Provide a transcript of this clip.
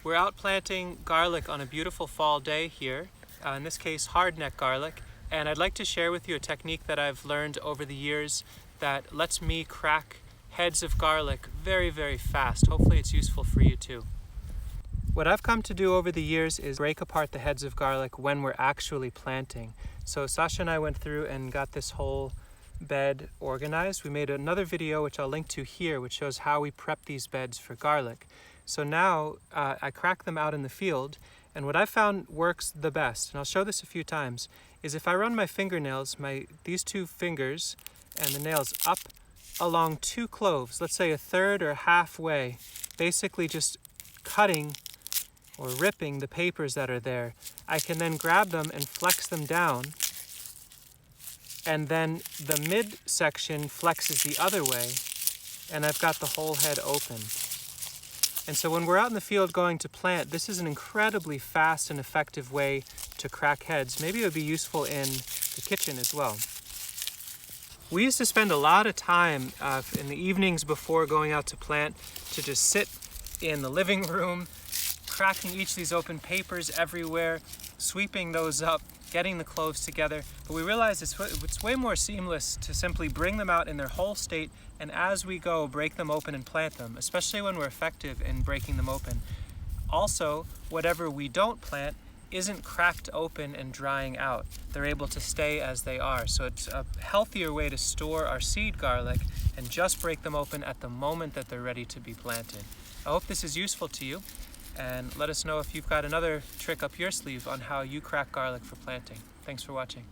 We're out planting garlic on a beautiful fall day here, in this case hardneck garlic, and I'd like to share with you a technique that I've learned over the years that lets me crack heads of garlic very, very fast. Hopefully it's useful for you too. What I've come to do over the years is break apart the heads of garlic when we're actually planting. So Sasha and I went through and got this whole bed organized. We made another video which I'll link to here, which shows how we prep these beds for garlic. So now I crack them out in the field, and what I found works the best, and I'll show this a few times, is if I run my fingernails, these two fingers and the nails up along two cloves, let's say a third or halfway, basically just cutting or ripping the papers that are there, I can then grab them and flex them down, and then the midsection flexes the other way, and I've got the whole head open. And so when we're out in the field going to plant, this is an incredibly fast and effective way to crack heads. Maybe it would be useful in the kitchen as well. We used to spend a lot of time in the evenings before going out to plant to just sit in the living room, cracking each of these open papers everywhere, sweeping those up, getting the cloves together. But we realized it's way more seamless to simply bring them out in their whole state, and as we go, break them open and plant them, especially when we're effective in breaking them open. Also, whatever we don't plant isn't cracked open and drying out. They're able to stay as they are. So it's a healthier way to store our seed garlic and just break them open at the moment that they're ready to be planted. I hope this is useful to you, and let us know if you've got another trick up your sleeve on how you crack garlic for planting. Thanks for watching.